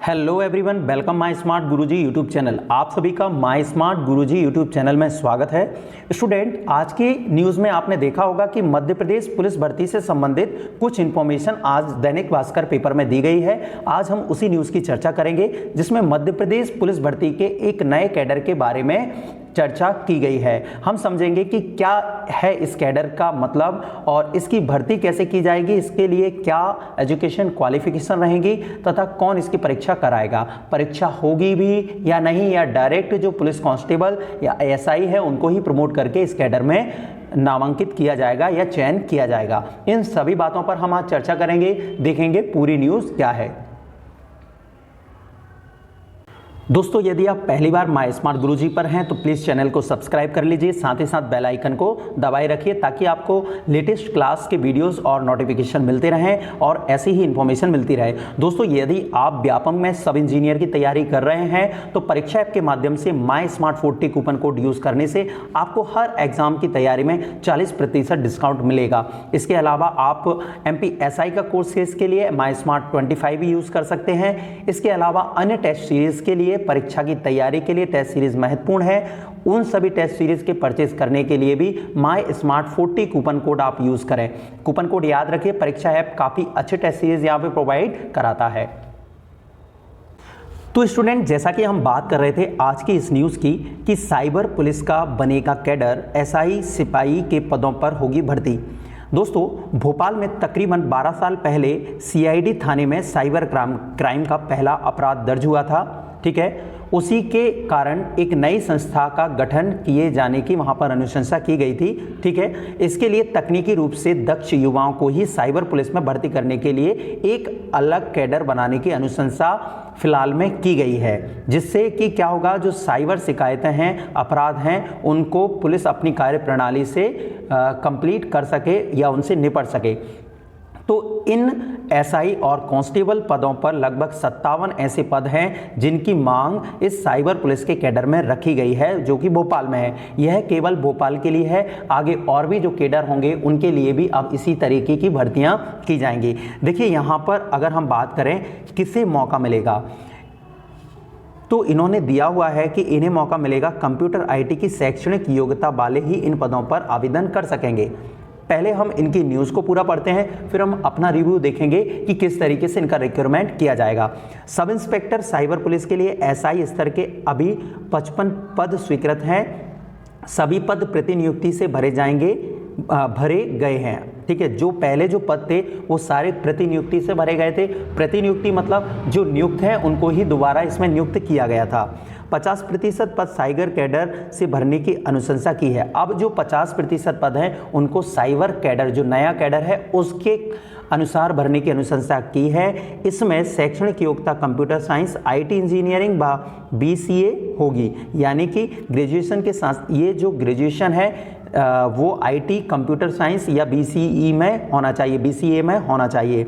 Hello everyone, welcome my smart Guruji YouTube channel. आप सभी का my smart Guruji YouTube channel में स्वागत है। स्टूडेंट, आज की न्यूज़ में आपने देखा होगा कि मध्य प्रदेश पुलिस भर्ती से संबंधित कुछ इन्फॉर्मेशन आज दैनिक भास्कर पेपर में दी गई है। आज हम उसी न्यूज़ की चर्चा करेंगे जिसमें मध्य प्रदेश पुलिस भर्ती के एक नए कैडर के बारे में चर्चा की गई है। हम समझेंगे कि क्या है इस कैडर का मतलब और इसकी भर्ती कैसे की जाएगी, इसके लिए क्या एजुकेशन क्वालिफिकेशन रहेगी तथा कौन इसकी परीक्षा कराएगा, परीक्षा होगी भी या नहीं, या डायरेक्ट जो पुलिस कांस्टेबल या एएसआई है उनको ही प्रमोट करके इस कैडर में नामांकित किया जाएगा या चयन किया जाएगा। इन सभी बातों पर हम आज चर्चा करेंगे, देखेंगे पूरी न्यूज़ क्या है। दोस्तों, यदि आप पहली बार माय स्मार्ट गुरुजी पर हैं तो प्लीज़ चैनल को सब्सक्राइब कर लीजिए, साथ ही साथ बेल आइकन को दबाए रखिए ताकि आपको लेटेस्ट क्लास के वीडियोस और नोटिफिकेशन मिलते रहें और ऐसी ही इन्फॉर्मेशन मिलती रहे। दोस्तों, यदि आप व्यापम में सब इंजीनियर की तैयारी कर रहे हैं तो परीक्षा ऐप के माध्यम से my smart 40 coupon code use करने से आपको हर एग्जाम की तैयारी में 40% डिस्काउंट मिलेगा। इसके अलावा आप MPSI का कोर्स के लिए माय स्मार्ट 25 भी यूज़ कर सकते हैं। इसके अलावा अन्य टेस्ट सीरीज़ के लिए, परीक्षा की तैयारी के लिए टेस्ट सीरीज महत्वपूर्ण है, उन सभी टेस्ट सीरीज के परचेज करने के लिए भी माय स्मार्ट 40 कूपन कोड आप यूज करें। कूपन कोड याद रखिए, परीक्षा ऐप काफी अच्छे टेस्ट सीरीज यहां पे प्रोवाइड कराता है। तो स्टूडेंट, जैसा कि हम बात कर रहे थे आज की इस न्यूज़ की कि साइबर पुलिस का बनेगा कैडर, SI सिपाही के पदों पर होगी भर्ती। दोस्तों, भोपाल में तकरीबन 12 साल पहले CID थाने में साइबर क्राइम का पहला अपराध दर्ज हुआ था। ठीक है, उसी के कारण एक नई संस्था का गठन किए जाने की वहां पर अनुशंसा की गई थी। ठीक है, इसके लिए तकनीकी रूप से दक्ष युवाओं को ही साइबर पुलिस में भर्ती करने के लिए एक अलग कैडर बनाने की अनुशंसा फिलहाल में की गई है, जिससे कि क्या होगा, जो साइबर शिकायतें हैं, अपराध हैं, उनको पुलिस अपनी कार्य प्रणाली से कंप्लीट कर सके या उनसे निपट सके। तो इन SI और कांस्टेबल पदों पर लगभग 57 ऐसे पद हैं जिनकी मांग इस साइबर पुलिस के कैडर में रखी गई है, जो कि भोपाल में है। यह केवल भोपाल के लिए है, आगे और भी जो कैडर होंगे उनके लिए भी अब इसी तरीके की भर्तियां की जाएंगी। देखिए, यहाँ पर अगर हम बात करें किसे मौका मिलेगा, तो इन्होंने दिया हुआ है कि इन्हें मौका मिलेगा कंप्यूटर IT की शैक्षणिक योग्यता वाले ही इन पदों पर आवेदन कर सकेंगे। पहले हम इनकी न्यूज़ को पूरा पढ़ते हैं, फिर हम अपना रिव्यू देखेंगे कि किस तरीके से इनका रिक्रूटमेंट किया जाएगा। सब इंस्पेक्टर साइबर पुलिस के लिए SI स्तर के अभी 55 पद स्वीकृत हैं। सभी पद प्रतिनियुक्ति से भरे गए हैं। ठीक है, जो पहले जो पद थे वो सारे प्रतिनियुक्ति से भरे गए थे। प्रतिनियुक्ति मतलब जो नियुक्त हैं उनको ही दोबारा इसमें नियुक्त किया गया था। 50% पद साइबर कैडर से भरने की अनुशंसा की है। अब जो 50% पद हैं उनको साइबर कैडर, जो नया कैडर है, उसके अनुसार भरने की अनुशंसा की है। इसमें शैक्षणिक योग्यता कंप्यूटर साइंस, IT इंजीनियरिंग व BCA होगी, यानी कि ग्रेजुएशन के साथ ये जो ग्रेजुएशन है वो IT कंप्यूटर साइंस या BCA में होना चाहिए।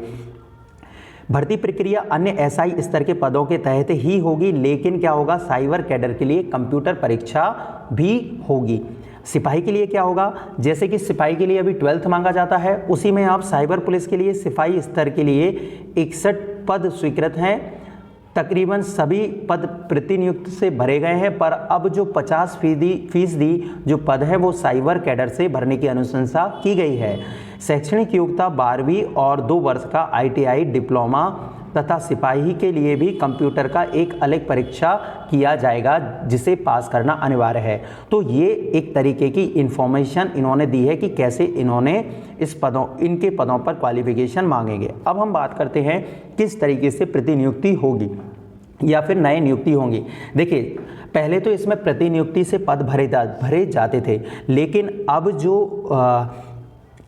भर्ती प्रक्रिया अन्य SI स्तर के पदों के तहत ही होगी, लेकिन क्या होगा, साइबर कैडर के लिए कंप्यूटर परीक्षा भी होगी। सिपाही के लिए क्या होगा, जैसे कि सिपाही के लिए अभी 12th मांगा जाता है, उसी में आप साइबर पुलिस के लिए सिपाही स्तर के लिए 61 पद स्वीकृत हैं। तकरीबन सभी पद प्रतिनियुक्त से भरे गए हैं, पर अब जो 50% जो पद है वो साइबर कैडर से भरने की अनुशंसा की गई है। शैक्षणिक योग्यता 12वीं और 2 वर्ष का ITI डिप्लोमा तथा सिपाही के लिए भी कंप्यूटर का एक अलग परीक्षा किया जाएगा, जिसे पास करना अनिवार्य है। तो ये एक तरीके की इंफॉर्मेशन इन्होंने दी है कि कैसे इन्होंने इनके पदों पर क्वालिफिकेशन मांगेंगे। अब हम बात करते हैं किस तरीके से प्रतिनियुक्ति होगी या फिर नए नियुक्ति होंगी। देखिए, पहले तो इसमें प्रतिनियुक्ति से पद भरे जाते थे, लेकिन अब जो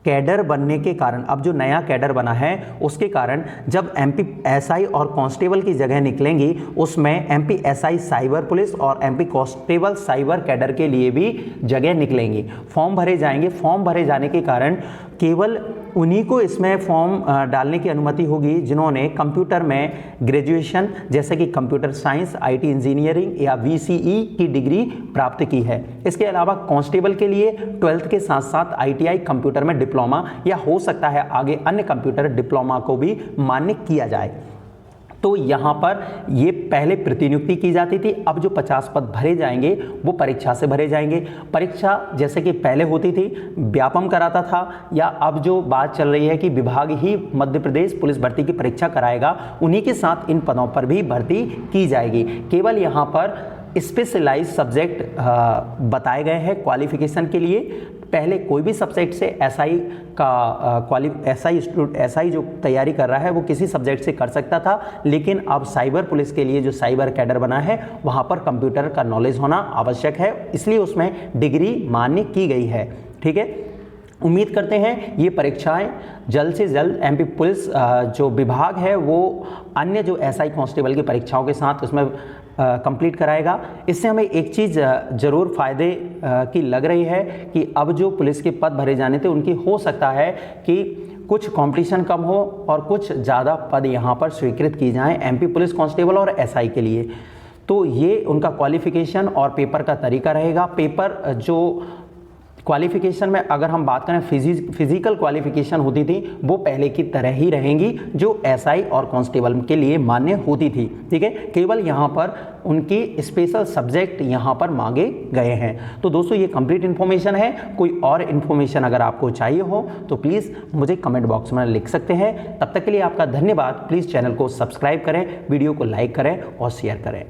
कैडर बनने के कारण, अब जो नया कैडर बना है उसके कारण जब MPSI और कांस्टेबल की जगह निकलेंगी, उसमें MPSI साइबर पुलिस और MP कांस्टेबल साइबर कैडर के लिए भी जगह निकलेंगी। फॉर्म भरे जाएंगे। फॉर्म भरे जाने के कारण केवल उन्हीं को इसमें फॉर्म डालने की अनुमति होगी जिन्होंने कंप्यूटर में ग्रेजुएशन, जैसे कि कंप्यूटर साइंस, IT इंजीनियरिंग या BCE की डिग्री प्राप्त की है। इसके अलावा कांस्टेबल के लिए 12th के साथ साथ ITI कंप्यूटर में डिप्लोमा या हो सकता है आगे अन्य कंप्यूटर डिप्लोमा को भी मान्य किया जाए। तो यहाँ पर ये पहले प्रतिनियुक्ति की जाती थी, अब जो 50 पद भरे जाएंगे वो परीक्षा से भरे जाएंगे। परीक्षा जैसे कि पहले होती थी व्यापम कराता था, या अब जो बात चल रही है कि विभाग ही मध्य प्रदेश पुलिस भर्ती की परीक्षा कराएगा, उन्हीं के साथ इन पदों पर भी भर्ती की जाएगी। केवल यहाँ पर स्पेशलाइज सब्जेक्ट बताए गए हैं क्वालिफिकेशन के लिए। पहले कोई भी सब्जेक्ट से एसआई का एसआई जो तैयारी कर रहा है वो किसी सब्जेक्ट से कर सकता था, लेकिन अब साइबर पुलिस के लिए जो साइबर कैडर बना है वहाँ पर कंप्यूटर का नॉलेज होना आवश्यक है, इसलिए उसमें डिग्री मान्य की गई है। ठीक है, उम्मीद करते हैं ये परीक्षाएं जल्द से जल्द एमपी पुलिस जो विभाग है वो अन्य जो एसआई कांस्टेबल की परीक्षाओं के साथ उसमें कंप्लीट कराएगा। इससे हमें एक चीज़ ज़रूर फ़ायदे की लग रही है कि अब जो पुलिस के पद भरे जाने थे उनकी हो सकता है कि कुछ कंपटीशन कम हो और कुछ ज़्यादा पद यहाँ पर स्वीकृत किए जाएँ एमपी पुलिस कांस्टेबल और एसआई के लिए। तो ये उनका क्वालिफिकेशन और पेपर का तरीका रहेगा। पेपर जो क्वालिफिकेशन में अगर हम बात करें फिजिकल क्वालिफिकेशन होती थी वो पहले की तरह ही रहेंगी जो एसआई और कांस्टेबल के लिए मान्य होती थी। ठीक है, केवल यहाँ पर उनकी स्पेशल सब्जेक्ट यहाँ पर मांगे गए हैं। तो दोस्तों ये कंप्लीट इन्फॉर्मेशन है। कोई और इन्फॉर्मेशन अगर आपको चाहिए हो तो प्लीज़ मुझे कमेंट बॉक्स में लिख सकते हैं। तब तक के लिए आपका धन्यवाद। प्लीज़ चैनल को सब्सक्राइब करें, वीडियो को लाइक करें और शेयर करें।